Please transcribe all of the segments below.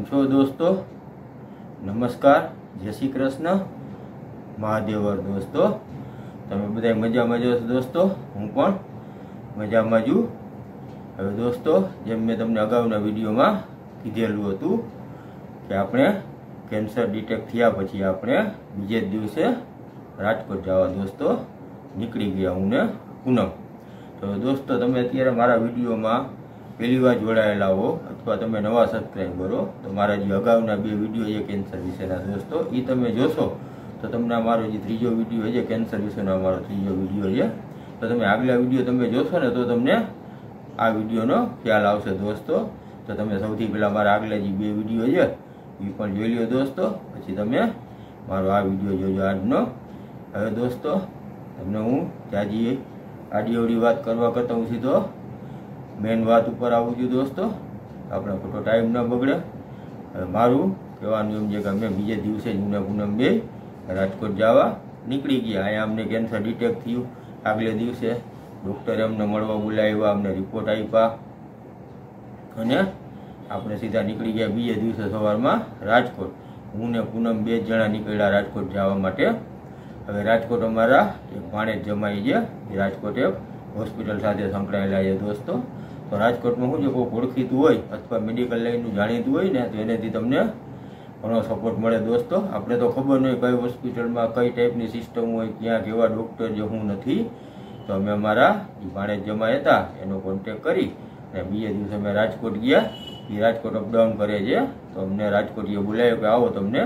છો दोस्तों? नमस्कार, जय श्री कृष्ण, महादेवर दोस्तों। તમે બધા મજામાં છો दोस्तों? હું પણ મજામાં છું। હવે दोस्तों, જેમ મેં તમને અગાઉના વિડીયોમાં કીધેલું હતું કે આપણે કેન્સર ડિટેક્ટ થયા પછી આપણે બીજે જ દિવસે રાજકોટ જવા दोस्तों નીકળી ગયા હું ને પૂનમ। તો दोस्तों, તમે અત્યારે મારા વિડીયોમાં પહેલી વાર જોડાયેલા હો અથવા તમે નવા સબસ્ક્રાઈબર હો તો મારા જે અગાઉના બે વિડીયો છે કેન્સર વિશેના दोस्तों એ તમે જોશો તો તમને અમારો જે ત્રીજો વિડીયો છે કેન્સર વિશેનો અમારો ત્રીજો વિડીયો છે તો તમે આગલા વિડીયો તમે જોશો ને તો તમને આ વિડીયોનો ખ્યાલ આવશે दोस्तों। તો તમે સૌથી પહેલાં મારા આગલા જે બે વિડીયો છે એ પણ જોઈ લો दोस्तों, પછી તમે મારો આ વિડીયો જોજો આજનો। હવે दोस्तों, તમને હું જાજી આડી વાત કરવા કરતા હું સીધો મેન વાત ઉપર આવું છું दोस्तों, આપણે ખોટો ટાઈમ ન બગડે। હવે મારું કહેવાનું એમ છે કે અમે બીજે દિવસે જ હું પૂનમ બે રાજકોટ જવા નીકળી ગયા। અહીંયા અમને કેન્સર ડિટેક્ટ થયું આગલે દિવસે, ડૉક્ટરે અમને મળવા બોલાવ્યા, અમને રિપોર્ટ આપ્યા અને આપણે સીધા નીકળી ગયા બીજે દિવસે સવારમાં રાજકોટ। હું ને પૂનમ બે જ જણા નીકળ્યા રાજકોટ જવા માટે। હવે રાજકોટ અમારા એક ભાણેજ જમાઈ છે એ રાજકોટ એક હોસ્પિટલ સાથે સંકળાયેલા છે दोस्तों। તો રાજકોટમાં શું છે કોઈ ઓળખીતું હોય અથવા મેડિકલ લાઈનનું જાણીતું હોય ને તો એનાથી તમને ઘણો સપોર્ટ મળે दोस्तों। આપણે તો ખબર નહીં કઈ હોસ્પિટલમાં કઈ ટાઈપની સિસ્ટમ હોય, ક્યાં કેવા ડૉક્ટર જે હું નથી, તો અમે અમારા જે ભાણેજ જમાઈ હતા એનો કોન્ટેક કરી અને બીજે દિવસે અમે રાજકોટ ગયા। એ રાજકોટ અપડાઉન કરે છે તો અમને રાજકોટ એ બોલાવ્યો કે આવો તમને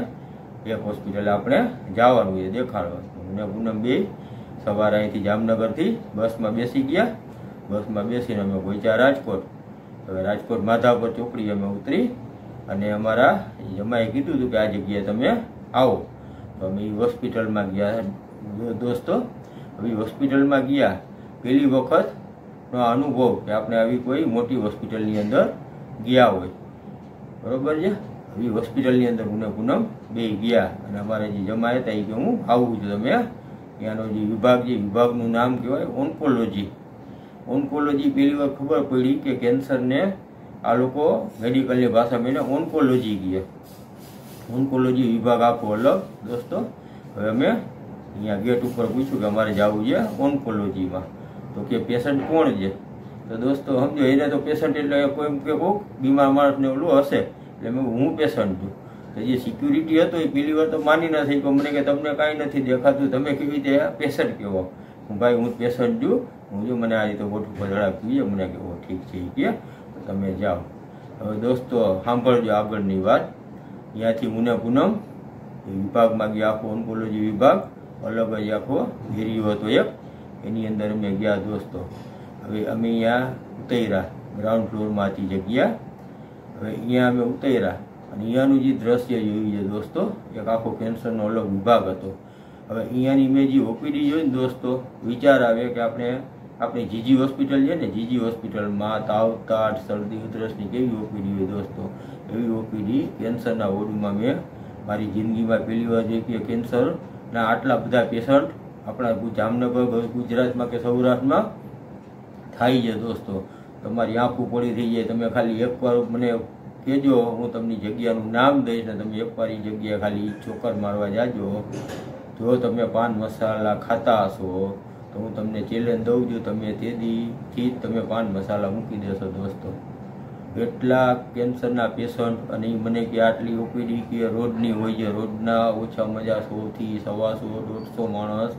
એક હોસ્પિટલ આપણે જવાનું છે દેખાડવા। અમને પૂનમ બે સવારે અહીંથી જામનગરથી બસમાં બેસી ગયા। બસમાં બેસીને અમે પહોંચ્યા રાજકોટ। હવે રાજકોટ માધાપર ચોકડી અમે ઉતરી અને અમારા જમાએ કીધું હતું કે આ જગ્યાએ તમે આવો તો અમે એ હોસ્પિટલમાં ગયા दोस्तों। હવે હોસ્પિટલમાં ગયા પહેલી વખતનો અનુભવ કે આપણે આવી કોઈ મોટી હોસ્પિટલની અંદર ગયા હોય, બરોબર છે। હવે હોસ્પિટલની અંદર હું પૂનમ બે ગયા અને અમારા જે જમાએ હતા એ કે હું આવું છું, તમે ત્યાંનો જે વિભાગ છે વિભાગનું નામ કહેવાય ઓન્કોલોજી। ઓન્કોલોજી પહેલી વાર ખબર પડી કે કેન્સરને આ લોકો મેડિકલની ભાષામાં એને ઓન્કોલોજી કહે। ઓન્કોલોજી વિભાગ આખો અલગ दोस्तों। હવે અમે અહીંયા ગેટ ઉપર પૂછ્યું કે અમારે જવું છે ઓન્કોલોજીમાં, તો કે પેશન્ટ કોણ છે? તો दोस्तों સમજો એને તો પેશન્ટ એટલે કોઈ કે કોઈક બીમાર માણસને ઓલું હશે એટલે મેં હું પેશન્ટ છું। તો જે સિક્યુરિટી હતો એ પહેલી વાર તો માની ના થઈ કે મને કે તમને કાંઈ નથી દેખાતું, તમે કેવી રીતે પેશન્ટ કહેવો? હું ભાઈ હું પેશન્ટ છું, હું જો મને આ રીતે ગોઠ ઉપર ધડાકતું છે, મને કે ઠીક છે એ કે તમે જાઓ। હવે दोस्तों સાંભળજો આગળની વાત। ત્યાંથી હું પૂનમ વિભાગમાં ગયા, આખો ઓન્કોલોજી વિભાગ અલગ જ આખો એરિયો હતો એક, એની અંદર અમે ગયા दोस्तों। હવે અમે અહીંયા ઉતર્યા, ગ્રાઉન્ડ ફ્લોરમાં હતી જગ્યા। હવે અહીંયા અમે ઉતર્યા અને અહીંયાનું જે દ્રશ્ય જોયું છે दोस्तों, એક આખો કેન્સરનો અલગ વિભાગ હતો। હવે અહીંયાની મેં જે ઓપીડી જોઈ ને दोस्तों વિચાર આવે કે આપણે જીજી હોસ્પિટલ છે ને, જીજી હોસ્પિટલમાં તાવ તાટ શરદી ઉધરસની કેવી ઓપીડી હોય दोस्तों, એવી ઓપીડી કેન્સરના વોર્ડમાં મેં મારી જિંદગીમાં પહેલી વાર જોઈ કે કેન્સરના આટલા બધા પેશન્ટ આપણા જામનગર ગુજરાતમાં કે સૌરાષ્ટ્રમાં થાય છે दोस्तों। તમારી આંખું પડી થઈ જાય, તમે ખાલી એકવાર મને કહેજો, હું તમને જગ્યાનું નામ દઈશ ને તમે એકવાર એ જગ્યાએ ખાલી ચોક્કર મારવા જાજો। જો તમે પાન મસાલા ખાતા હશો તો હું તમને ચેલેન્જ દઉં છું, તમે તેથી જ તમે પાન મસાલા મૂકી દેશો दोस्तों। એટલા કેન્સરના પેશન્ટ અને મને કે આટલી ઓપીડી કે રોજની હોય છે, રોજના ઓછામાં ઓછા 100 થી 125 150 માણસ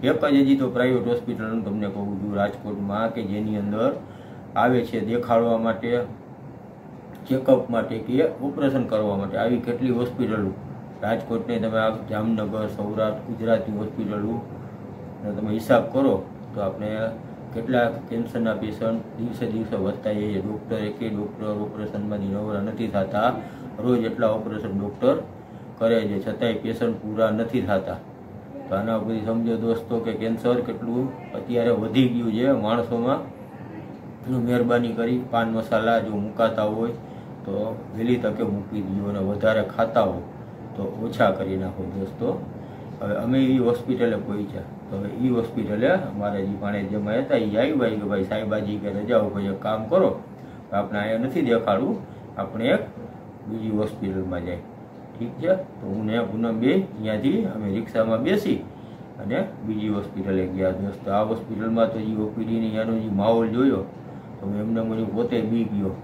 એક જ હજી તો પ્રાઇવેટ હોસ્પિટલનું તમને કહું છું રાજકોટમાં કે જેની અંદર આવે છે દેખાડવા માટે, ચેકઅપ માટે કે ઓપરેશન કરવા માટે। આવી કેટલી હોસ્પિટલો રાજકોટને તમે આ જામનગર સૌરાષ્ટ્ર ગુજરાતની હોસ્પિટલો તમે હિસાબ કરો તો આપણે કેટલા કેન્સરના પેશન્ટ દિવસે દિવસે વધતા જઈએ। ડૉક્ટર એકે ડૉક્ટર ઓપરેશનમાંથી નવરા નથી થતા, રોજ એટલા ઓપરેશન ડૉક્ટર કરે છે છતાંય પેશન્ટ પૂરા નથી થતા। તો આના ઉપરથી સમજો दोस्तों કે કેન્સર કેટલું અત્યારે વધી ગયું છે માણસોમાં। મહેરબાની કરી પાન મસાલા જો મૂકાતા હોય તો વહેલી તકે મૂકી દો અને વધારે ખાતા હો તો ઓછા કરી નાખો दोस्तों। હવે અમે એ હોસ્પિટલે પહોંચ્યા તો હવે એ હોસ્પિટલે અમારા જે ભાણેજ જમાઈ હતા એ આવ્યા કે ભાઈ સાહેબાજી કે રજા ઉપર એક કામ કરો, આપણે અહીંયા નથી દેખાડવું, આપણે એક બીજી હોસ્પિટલમાં જાય. ઠીક છે. તો હું ને પૂનમ બે અહીંયાથી અમે રિક્ષામાં બેસી અને બીજી હોસ્પિટલે ગયા દોસ્તો. આ હોસ્પિટલમાં તો જે ઓપીડીની એનો જે માહોલ જોયો તો એમને મને પોતે બી ગયો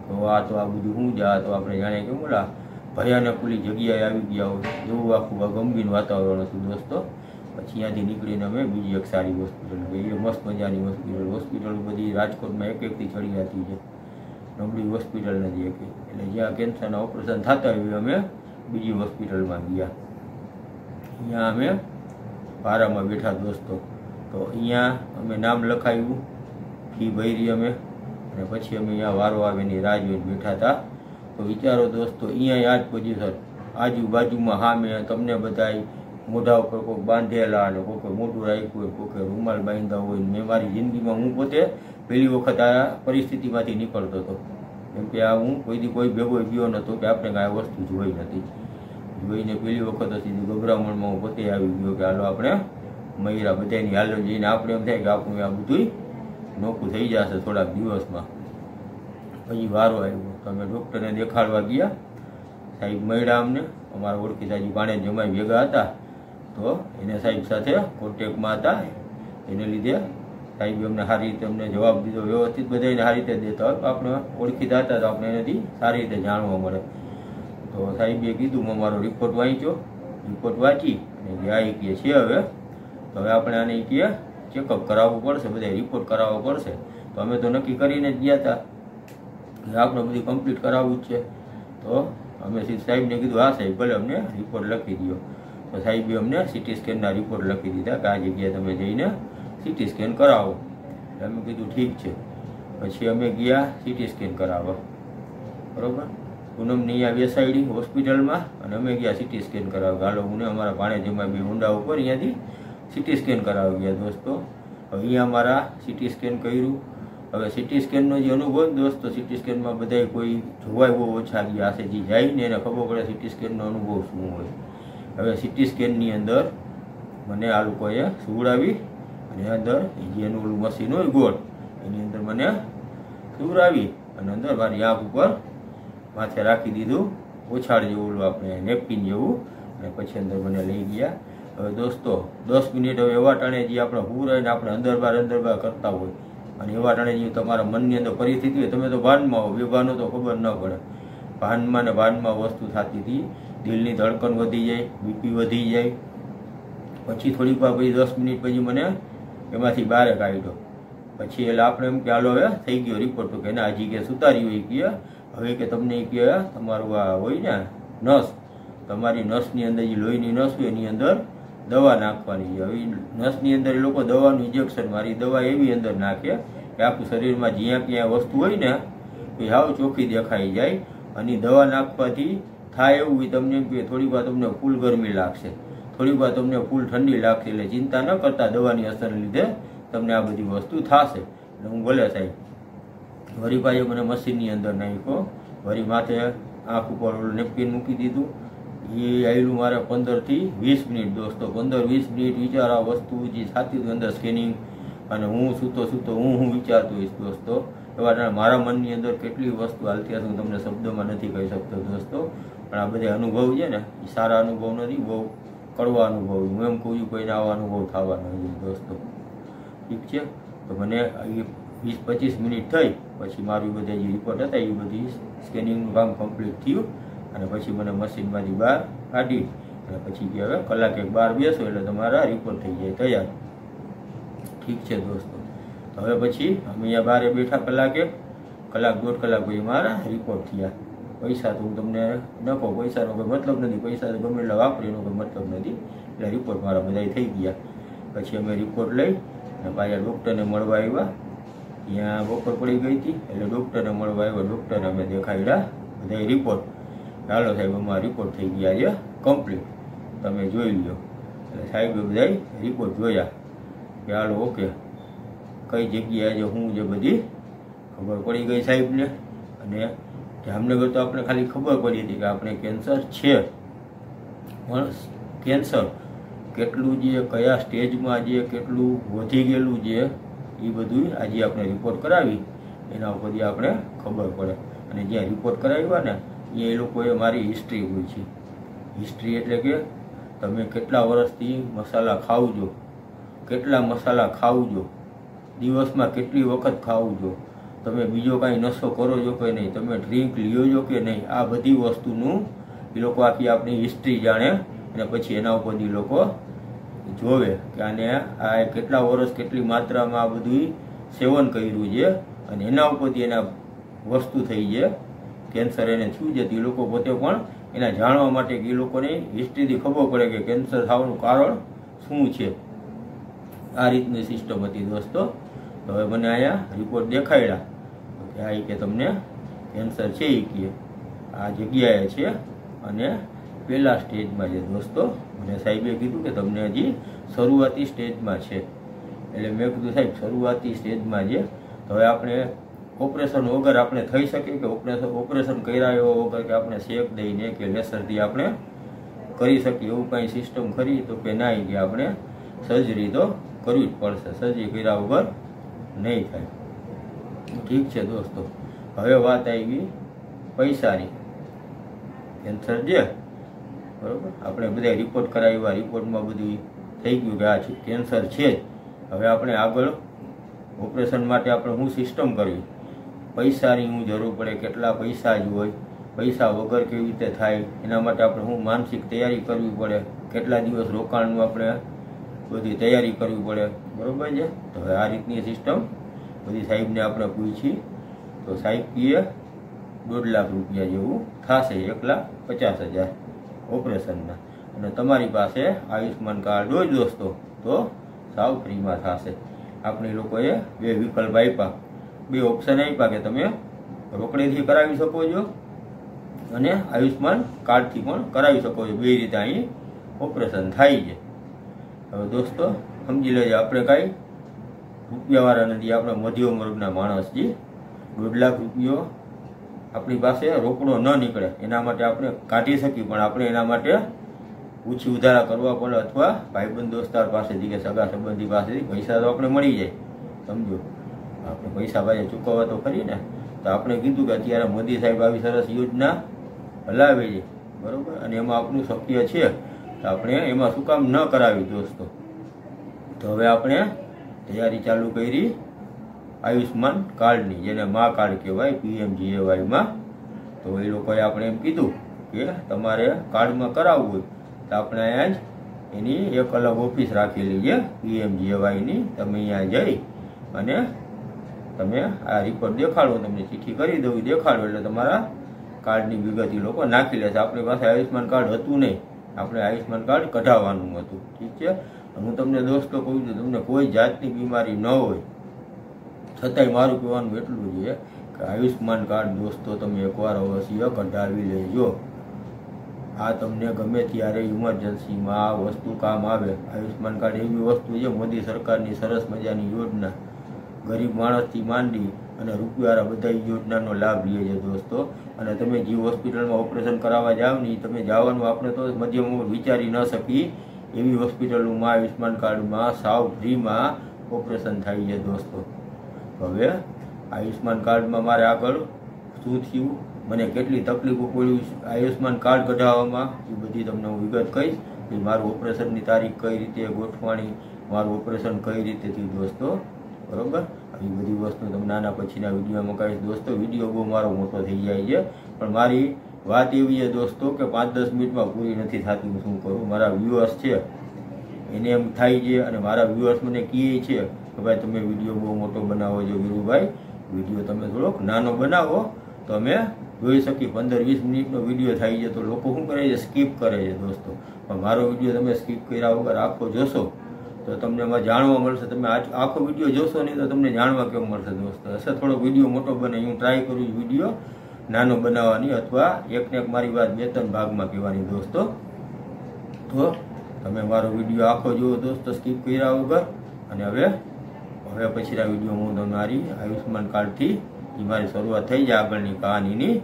તો આ તો આ બધું શું જ આ તો આપણે જાણે કે બોલા ભયાનક ખુલ્લી જગ્યાએ આવી ગયા હોય એવું આખું આ ગંભીર વાતાવરણ હતું દોસ્તો. પછી ત્યાંથી નીકળીને અમે બીજી એક સારી હોસ્પિટલ ગઈ. મસ્ત મજાની હોસ્પિટલ બધી રાજકોટમાં એક એકથી ચડી જતી છે, નબળી હોસ્પિટલ નથી એક. એટલે જ્યાં કેન્સરના ઓપરેશન થતા હોય અમે બીજી હોસ્પિટલમાં ગયા. અહીંયા અમે ભારામાં બેઠા દોસ્તો. તો અહીંયા અમે નામ લખાવ્યું, ફી ભરી અમે, અને પછી અમે અહીંયા વારો આવેની રાહ જોઈને બેઠા હતા. તો વિચારો દોસ્તો, અહીંયા યાદ પોઝિશન આજુબાજુમાં હા મેં તમને બધાય મોઢા ઉપર કોઈ બાંધેલા અને કોઈ મોઢું રાખ્યું હોય, કોઈ રૂમાલ બાંધ્યા હોય. મેં મારી જિંદગીમાં હું પોતે પહેલી વખત આ પરિસ્થિતિમાંથી નીકળતો હતો. કેમ કે આ હું કોઈથી કોઈ ભેગો ગયો નહોતો કે આપણે કાંઈ વસ્તુ જોઈ નથી. જોઈને પહેલી વખત હતી ગભરામણમાં હું પોતે આવી ગયો કે હાલો આપણે મહિરા બધાની હાલો જઈને આપણે એમ થાય કે આપણું આ બધું નોખું થઈ જશે થોડાક દિવસમાં. પછી વારો આવ્યો તો અમે ડૉક્ટરને દેખાડવા ગયા. સાહેબ મળ્યા અમને, અમારા ઓળખીતાજી પાણે જમાઈ ભેગા હતા તો એને સાહેબ સાથે કોન્ટેક્ટમાં હતા. એને લીધે સાહેબ અમને સારી રીતે અમને જવાબ દીધો, વ્યવસ્થિત બધાને સારી રીતે દેતા હોય. આપણે ઓળખીતા હતા તો આપણે એનાથી સારી રીતે જાણવા મળે. તો સાહેબે કીધું અમારો રિપોર્ટ વાંચ્યો, રિપોર્ટ વાંચી અને ગયા કહે છે હવે તો હવે આપણે આને કહે ચેકઅપ કરાવવું પડશે, બધા રિપોર્ટ કરાવવો પડશે. તો અમે તો નક્કી કરીને જ ગયા હતા કે આપણે બધું કમ્પ્લીટ કરાવવું જ છે. તો અમે સાહેબને કીધું હા સાહેબ ભલે અમને રિપોર્ટ લખી દો. તો સાહેબે અમને સિટી સ્કેનના રિપોર્ટ લખી દીધા કે આ જગ્યાએ તમે જઈને સિટી સ્કેન કરાવો. અમે કીધું ઠીક છે. પછી અમે ગયા સિટી સ્કેન કરાવવા. બરાબર, પૂનમની અહીંયા બેસાડી હોસ્પિટલમાં અને અમે ગયા સિટી સ્કેન કરાવવા. હાલો હું ને અમારા ભાણે જમાઈ બે ઊંડા ઉપર અહીંયાથી સિટી સ્કેન કરાવી ગયા દોસ્તો. હવે અહીંયા અમારા સિટી સ્કેન કર્યું. હવે સિટી સ્કેનનો જે અનુભવ દોસ્તો, સિટી સ્કેનમાં બધા કોઈ જોવાય બહુ ઓછા ગયા હશે, જે જાય ને એને ખબર પડે સિટી સ્કેનનો અનુભવ શું હોય. હવે સિટી સ્કેનની અંદર મને આ લોકોએ સુવડાવી અને અંદર જે એનું ઓલું મશીન હોય ગોળ એની અંદર મને સુવડાવી અને અંદર મારી આંખ ઉપર માથે રાખી દીધું, ઓછાળ જેવું ઓલું આપણે નેપકિન જેવું, અને પછી અંદર મને લઈ ગયા. હવે દોસ્તો 10 મિનિટ હવે એવા ટાણે જે આપણે હુરાઈને આપણે અંદર બહાર કરતા હોય અને એવા ટાણે જે તમારા મનની અંદર પરિસ્થિતિ હોય, તમે તો ભાનમાં હો, બેભાનો તો ખબર ન પડે. ભાનમાં ને ભાનમાં વસ્તુ થતી હતી. દિલની ધડકન વધી જાય, બીપી વધી જાય. પછી થોડીક વાર પછી 10 મિનિટ પછી મને એમાંથી બહાર કાઢ્યો. પછી એટલે આપણે એમ કે હાલો હવે થઈ ગયો રિપોર્ટ. તો કે ના હજી કે સુતારી હોય કે હવે કે તમને કે તમારું આ હોય ને નસ, તમારી નસની અંદર જે લોહીની નસ હોય એની અંદર દવા નાખવાની છે. હવે નસની અંદર એ લોકો દવાનું ઇન્જેક્શન મારી દવા એવી અંદર નાખે કે આખું શરીરમાં જ્યાં ક્યાં વસ્તુ હોય ને એ હાવ ચોખ્ખી દેખાઈ જાય. અને દવા નાખવાથી થાય એવું તમને એમ કે થોડીક વાર તમને ફૂલ ગરમી લાગશે, થોડીક વાર તમને ફૂલ ઠંડી લાગશે. એટલે ચિંતા ન કરતા, દવાની અસરને લીધે તમને આ બધી વસ્તુ થશે. એટલે હું બોલે સાહેબ વરી પાછો મને મશીનની અંદર નાખ્યો, વરી માથે આંખ ઉપર નેપકિન મૂકી દીધું. એ આવેલું મારે 15 થી 20 મિનિટ દોસ્તો. 15-20 મિનિટ વિચાર આ વસ્તુ જે થતી અંદર સ્કેનિંગ, અને હું સૂતો હું વિચારતો હોઈશ દોસ્તો. એવા મારા મનની અંદર કેટલી વસ્તુ હાલતી હતી હું તમને શબ્દોમાં નથી કહી શકતો દોસ્તો. પણ આ બધા અનુભવ છે ને એ સારા અનુભવ નથી, બહુ કડવા અનુભવ. હું એમ કહું છું કોઈને આવા અનુભવ થવાનો નથી દોસ્તો. ઠીક છે. તો મને 20-25 મિનિટ થઈ પછી મારું બધા જે રિપોર્ટ હતા એ બધી સ્કેનિંગનું કામ કમ્પ્લીટ થયું. અને પછી મને મશીનમાંથી બહાર કાઢી અને પછી કે હવે કલાક એક બહાર બેસો એટલે તમારા રિપોર્ટ થઈ જાય તૈયાર. ઠીક છે દોસ્તો. તો હવે પછી અમે અહીંયા બહાર બેઠા કલાક 1-1.5 કલાક પછી મારા રિપોર્ટ થયા. પૈસા તો હું તમને ન કહું, પૈસાનો કોઈ મતલબ નથી, પૈસા તો ગમે એટલા વાપરી એનો કોઈ મતલબ નથી. એટલે રિપોર્ટ મારા બધા થઈ ગયા. પછી અમે રિપોર્ટ લઈ અને પાછા ડૉક્ટરને મળવા આવ્યા. ત્યાં બપોર પડી ગઈ હતી એટલે ડૉક્ટરને મળવા આવ્યા. ડૉક્ટરને અમે દેખાડ્યા બધા રિપોર્ટ. ચાલો સાહેબ અમારા રિપોર્ટ થઈ ગયા છે કમ્પ્લીટ, તમે જોઈ લો. એટલે સાહેબે બધા રિપોર્ટ જોયા કે હાલો ઓકે, કઈ જગ્યાએ જે હું જે બધી ખબર પડી ગઈ સાહેબને. અને જામનગર તો આપણે ખાલી ખબર પડી હતી કે આપણે કેન્સર છે, પણ કેન્સર કેટલું જે કયા સ્ટેજમાં જે કેટલું વધી ગયેલું છે એ બધું આજે આપણે રિપોર્ટ કરાવી એના ઉપરથી આપણે ખબર પડે. અને જ્યાં રિપોર્ટ કરાવ્યા ને એ લોકોએ મારી હિસ્ટ્રી પૂછી. હિસ્ટ્રી એટલે કે તમે કેટલા વર્ષથી મસાલા ખાવ છો, કેટલા મસાલા ખાવ છો, દિવસમાં કેટલી વખત ખાવ છો, તમે બીજો કાંઈ નશો કરો છો કે નહીં, તમે ડ્રિંક લ્યો છો કે નહીં, આ બધી વસ્તુનું એ લોકો આખી આપણી હિસ્ટ્રી જાણે અને પછી એના ઉપરથી લોકો જોવે કે આને આ કેટલા વર્ષ કેટલી માત્રામાં આ બધું સેવન કર્યું છે અને એના ઉપરથી એના વસ્તુ થઈ છે, કેન્સર એને થયું છે. એ લોકો પોતે પણ એના જાણવા માટે કે એ લોકોને હિસ્ટ્રીથી ખબર પડે કે કેન્સર થવાનું કારણ શું છે. આ રીતની સિસ્ટમ હતી દોસ્તો. તો હવે મને અહીંયા રિપોર્ટ દેખાડ્યા કે આ કે તમને કેન્સર છે એ કે આ જગ્યાએ છે અને પહેલા સ્ટેજમાં છે દોસ્તો. મને સાહેબે કીધું કે તમને હજી શરૂઆતી સ્ટેજમાં છે. એટલે મેં કીધું સાહેબ શરૂઆતી સ્ટેજમાં છે, તો હવે આપણે ઓપરેશન વગર આપણે થઈ શકે કે ઓપરેશન કર્યા વગર કે આપણે શેક દઈને કે લેસરથી આપણે કરી શકીએ એવું કાંઈ સિસ્ટમ ખરી? તો કે ના, કે આપણે સર્જરી તો કરવી જ પડશે, સર્જરી કર્યા વગર નહીં થાય. ઠીક છે દોસ્તો. હવે વાત આવી પૈસાની. કેન્સર છે બરાબર, આપણે બધા રિપોર્ટ કરાવ્યા, રિપોર્ટમાં બધું થઈ ગયું કે આ કેન્સર છે જ. હવે આપણે આગળ ઓપરેશન માટે આપણે શું સિસ્ટમ કરવી, પૈસાની શું જરૂર પડે, કેટલા પૈસા જ હોય, પૈસા વગર કેવી રીતે થાય, એના માટે આપણે શું માનસિક તૈયારી કરવી પડે, કેટલા દિવસ રોકાણનું આપણે બધી તૈયારી કરવી પડે, બરાબર છે. તો હવે આ રીતની સિસ્ટમ બધી સાહેબને આપણે પૂછી. તો સાહેબ કીએ 1.5 લાખ રૂપિયા જેવું થશે, 1,50,000 ઓપરેશનના. અને તમારી પાસે આયુષ્માન કાર્ડ હોય દોસ્તો તો સાવ ફ્રીમાં થશે. આપણે લોકોએ 2 વિકલ્પ આપ્યા, 2 ઓપ્શન આપ્યા કે તમે રોકડેથી કરાવી શકો છો અને આયુષ્માન કાર્ડથી પણ કરાવી શકો છો. 2 રીતે અહીં ઓપરેશન થાય છે. હવે દોસ્તો સમજી લેજો, આપણે કાંઈ રૂપિયાવાળા નથી, આપણે મધ્યમ વર્ગના માણસ છીએ. 1.5 લાખ રૂપિયો આપણી પાસે રોકડો ન નીકળે એના માટે આપણે કાઢી શકીએ, પણ આપણે એના માટે ઓછી ઉધારા કરવા પડે અથવા ભાઈબંધ દોસ્તાર પાસેથી કે સગા સંબંધી પાસેથી પૈસા તો આપણે મળી જાય. સમજો, આપણે પૈસા પાસે ચૂકવવા તો ખરી ને. તો આપણે કીધું કે અત્યારે મોદી સાહેબ આવી સરસ યોજના હલાવે છે બરાબર, અને એમાં આપણું શક્ય છે તો આપણે એમાં શું કામ ન કરાવી દોસ્તો. તો હવે આપણે તૈયારી ચાલુ કરી આયુષ્માન કાર્ડની, જેને મા કાર્ડ કહેવાય PMJAYમાં. તો એ લોકોએ આપણે એમ કીધું કે તમારે કાર્ડમાં કરાવવું હોય તો આપણે અહીંયા જ એની એક અલગ ઓફિસ રાખેલી છે PMJAYની. તમે અહીંયા જઈ અને તમે આ રિપોર્ટ દેખાડો, તમને ચિઠ્ઠી કરી દઉં, દેખાડો એટલે તમારા કાર્ડની વિગત એ લોકો નાખી લેશે. આપણી પાસે આયુષ્માન કાર્ડ હતું નહીં, આપણે આયુષ્માન કાર્ડ કઢાવવાનું હતું. ઠીક છે. હું તમને દોસ્તો કહું છું, તમને કોઈ જાતની બીમારી ન હોય છતાંય મારું કહેવાનું એટલું છે કે આયુષ્માન કાર્ડ દોસ્તો તમે એકવાર અવશ્ય કઢાવી લેજો. આ તમને ગમે ત્યારે ઇમરજન્સીમાં આ વસ્તુ કામ આવે. આયુષ્માન કાર્ડ એવી વસ્તુ છે, મોદી સરકારની સરસ મજાની યોજના, ગરીબ માણસથી માંડી અને રૂપિયાવાળા બધા યોજનાનો લાભ લે છે દોસ્તો. અને તમે જે હોસ્પિટલમાં ઓપરેશન કરાવવા જાઓ ને, તમે જવાનું આપણે તો મધ્યમ વિચારી ન શકી એવી હોસ્પિટલોમાં આયુષ્માન કાર્ડમાં સાવ ફ્રીમાં ઓપરેશન થાય છે દોસ્તો. હવે આયુષ્માન કાર્ડમાં મારે આગળ શું થયું, મને કેટલી તકલીફો પડી આયુષ્માન કાર્ડ કઢાવવામાં, એ બધી તમને હું વિગત કહીશ. કે મારું ઓપરેશનની તારીખ કઈ રીતે ગોઠવાણી, મારું ઓપરેશન કઈ રીતે થયું દોસ્તો, બરાબર. આવી બધી વસ્તુ તમને નાના પછીના વિડીયોમાં કહીશ દોસ્તો. વિડીયો બહુ મારો મોટો થઈ જાય છે, પણ મારી વાત એવી છે દોસ્તો કે 5-10 મિનિટમાં પૂરી નથી થતી. હું શું કરું, મારા વ્યુઅર્સ છે એને એમ થાય છે, અને મારા વ્યુઅર્સ મને કહે છે કે ભાઈ તમે વિડીયો બહુ મોટો બનાવો છો વીરુભાઈ, વિડીયો તમે થોડોક નાનો બનાવો તો અમે જોઈ શકીએ. 15-20 મિનિટનો વિડીયો થાય છે તો લોકો શું કરે છે, સ્કીપ કરે છે દોસ્તો. પણ મારો વિડીયો તમે સ્કીપ કર્યા વગર આખો જોશો તો તમને એમાં જાણવા મળશે. તમે આખો વિડીયો જોશો નહીં તો તમને જાણવા કેમ મળશે દોસ્તો. હશે થોડો વિડીયો મોટો બને, હું ટ્રાય કરું છું વિડીયો નાનો બનાવવાની, અથવા એકને એક મારી વાત 2-3 ભાગમાં કહેવાની દોસ્તો. તો તમે મારો વિડીયો આખો જુઓ દોસ્તો સ્કીપ કર્યા વગર. અને હવે પછીના વિડીયો હું તમારી આયુષ્માન કાર્ડથી જે મારી શરૂઆત થઈ જાય આગળની કહાનીની,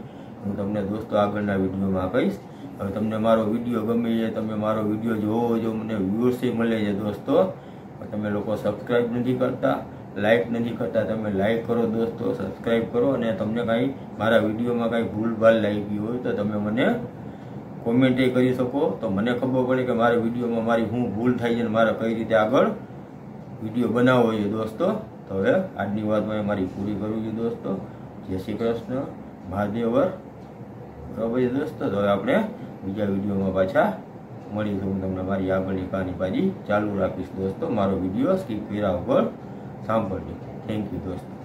હું તમને દોસ્તો આગળના વિડીયોમાં કહીશ. હવે તમને મારો વિડીયો ગમે છે, તમે મારો વિડીયો જોવો છો, મને વ્યુઅર્સ મળે છે દોસ્તો, તમે લોકો સબસ્ક્રાઈબ નથી કરતા, લાઈક નથી કરતા, તમે લાઈક કરો દોસ્તો, સબસ્ક્રાઈબ કરો, અને તમને કાંઈ મારા વિડીયોમાં કાંઈ ભૂલભાલ લાગી હોય તો તમે મને કોમેન્ટ કરી શકો, તો મને ખબર પડે કે મારા વિડીયોમાં મારી શું ભૂલ થાય છે અને મારે કઈ રીતે આગળ વિડીયો બનાવવો છે દોસ્તો. તો હવે આજની વાત મેં મારી પૂરી કરવી છે દોસ્તો. જય શ્રી કૃષ્ણ, મહાદેવર. બરાબર છે દોસ્તો. તો હવે આપણે બીજા વિડીયોમાં પાછા મળીશું. હું તમને મારી આગળની કહાની પાછી ચાલુ રાખીશ દોસ્તો. મારો વિડીયો સ્કીપ કર્યા વગર સાંભળજો. થેન્ક યુ દોસ્તો.